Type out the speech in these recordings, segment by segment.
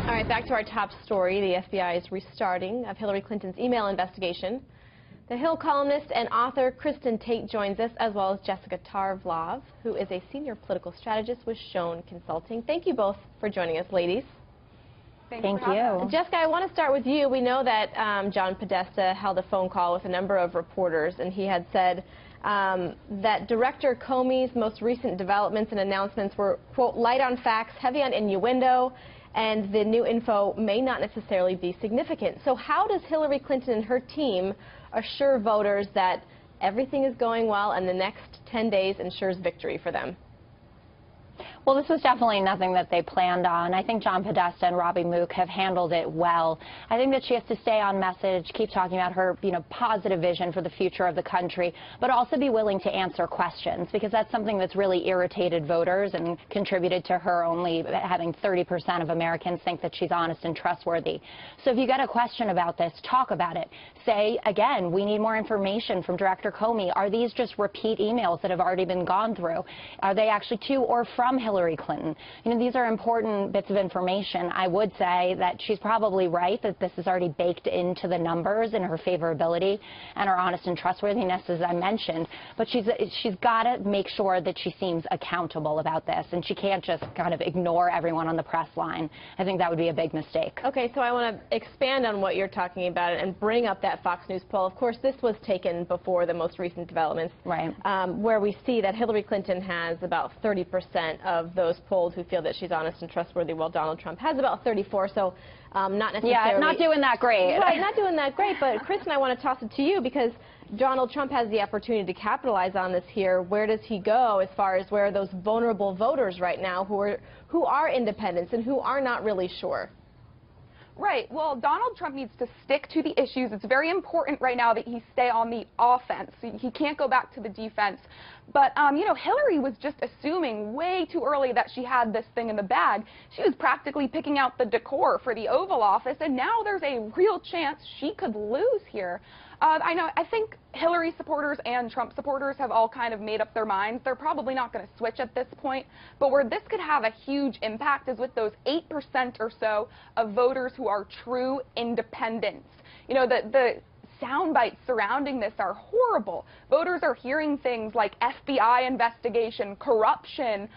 All right, back to our top story. The FBI's restarting of Hillary Clinton's email investigation. The Hill columnist and author Kristen Tate joins us, as well as Jessica Tarvlov, who is a senior political strategist with Schoen Consulting. Thank you both for joining us, ladies. Thank you. Jessica, I want to start with you. We know that John Podesta held a phone call with a number of reporters, and he had said that Director Comey's most recent developments and announcements were, quote, light on facts, heavy on innuendo, and the new info may not necessarily be significant. So how does Hillary Clinton and her team assure voters that everything is going well and the next 10 days ensures victory for them? Well, this was definitely nothing that they planned on. I think John Podesta and Robbie Mook have handled it well. I think that she has to stay on message, keep talking about her, positive vision for the future of the country, but also be willing to answer questions, because that's something that's really irritated voters and contributed to her only having 30% of Americans think that she's honest and trustworthy. So if you get a question about this, talk about it. Say, again, we need more information from Director Comey. Are these just repeat emails that have already been gone through? Are they actually to or from Hillary Clinton? These are important bits of information. I would say that she's probably right that this is already baked into the numbers and her favorability and her honest and trustworthiness, as I mentioned. But she's got to make sure that she seems accountable about this, and she can't just kind of ignore everyone on the press line. I think that would be a big mistake. Okay, so I want to expand on what you're talking about and bring up that Fox News poll. Of course, this was taken before the most recent developments, right? Where we see that Hillary Clinton has about 30% of those polled who feel that she's honest and trustworthy, while Donald Trump has about 34%. So not necessarily. Yeah, not doing that great. Right, not doing that great. But Kristen, I want to toss it to you, because Donald Trump has the opportunity to capitalize on this here. Where does he go as far as where are those vulnerable voters right now who are independents and who are not really sure? Right. Well, Donald Trump needs to stick to the issues. It's very important right now that he stay on the offense. He can't go back to the defense. But, Hillary was just assuming way too early that she had this thing in the bag. She was practically picking out the decor for the Oval Office, and now there's a real chance she could lose here. I think Hillary supporters and Trump supporters have all kind of made up their minds. They're probably not going to switch at this point. But where this could have a huge impact is with those 8% or so of voters who are true independents. The sound bites surrounding this are horrible. Voters are hearing things like FBI investigation, corruption,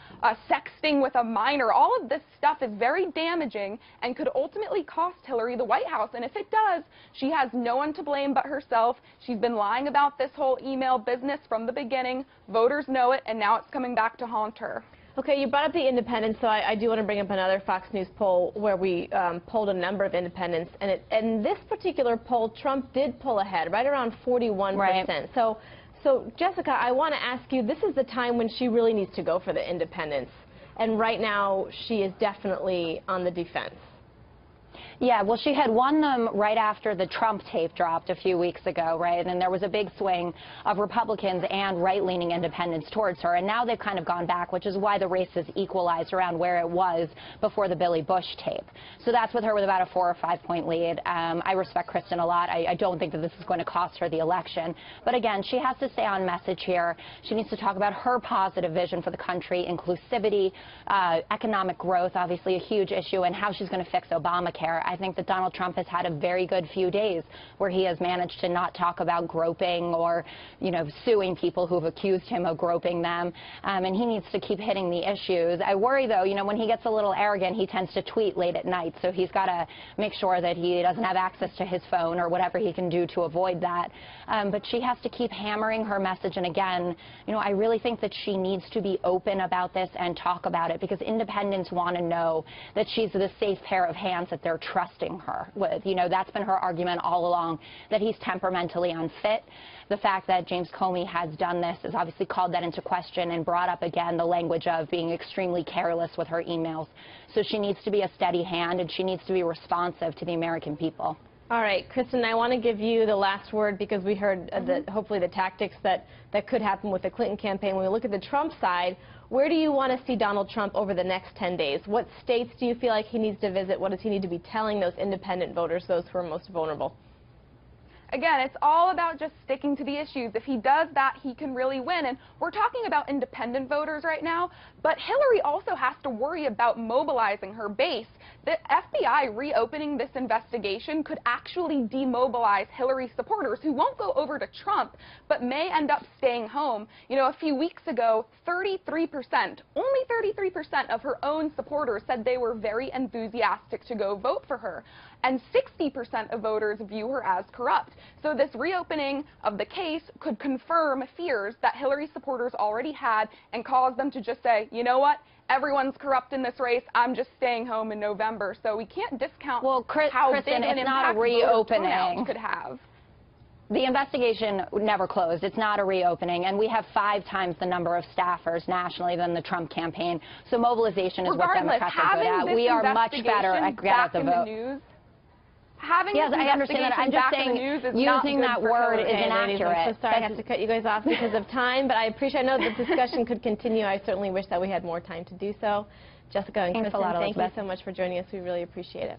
sexting with a minor. All of this stuff is very damaging and could ultimately cost Hillary the White House. And if it does, she has no one to blame but herself. She's been lying about this whole email business from the beginning. Voters know it, and now it's coming back to haunt her. Okay, you brought up the independents, so I do want to bring up another Fox News poll where we polled a number of independents. And in this particular poll, Trump did pull ahead, right around 41%. Right. So Jessica, I want to ask you, this is the time when she really needs to go for the independents. And right now, she is definitely on the defense. Yeah, well, she had won them right after the Trump tape dropped a few weeks ago, right? And there was a big swing of Republicans and right-leaning independents towards her. And now they've kind of gone back, which is why the race has equalized around where it was before the Billy Bush tape. So that's with her with about a 4 or 5 point lead. I respect Kristen a lot. I don't think that this is going to cost her the election. But again, she has to stay on message here. She needs to talk about her positive vision for the country, inclusivity, economic growth, obviously a huge issue, and how she's going to fix Obamacare. I think that Donald Trump has had a very good few days where he has managed to not talk about groping or, suing people who have accused him of groping them. And he needs to keep hitting the issues. I worry, though, when he gets a little arrogant, he tends to tweet late at night. So he's got to make sure that he doesn't have access to his phone or whatever he can do to avoid that. But she has to keep hammering her message. And again, I really think that she needs to be open about this and talk about it, because independents want to know that she's the safe pair of hands that they're trusting her with. That's been her argument all along, that he's temperamentally unfit. The fact that James Comey has done this has obviously called that into question and brought up again the language of being extremely careless with her emails. So she needs to be a steady hand, and she needs to be responsive to the American people. All right, Kristen, I want to give you the last word, because we heard hopefully the tactics that could happen with the Clinton campaign. When we look at the Trump side, where do you want to see Donald Trump over the next 10 days? What states do you feel like he needs to visit? What does he need to be telling those independent voters, those who are most vulnerable? Again, it's all about just sticking to the issues. If he does that, he can really win. And we're talking about independent voters right now, but Hillary also has to worry about mobilizing her base. The FBI reopening this investigation could actually demobilize Hillary supporters who won't go over to Trump, but may end up staying home. You know, a few weeks ago, 33%, only 33% of her own supporters said they were very enthusiastic to go vote for her. And 60% of voters view her as corrupt. So this reopening of the case could confirm fears that Hillary supporters already had and cause them to just say, you know what, everyone's corrupt in this race, I'm just staying home in November. So we can't discount how big an impact voter turnout could have. The investigation never closed. It's not a reopening, and we have 5 times the number of staffers nationally than the Trump campaign. So mobilization is what Democrats are good at. We are much better at getting out the vote. Yes, I understand that. I'm just saying using that word is inaccurate. I'm so sorry I have to cut you guys off because of time, but I appreciate, I know the discussion could continue. I certainly wish that we had more time to do so. Jessica and Kristen, thank you so much for joining us. We really appreciate it.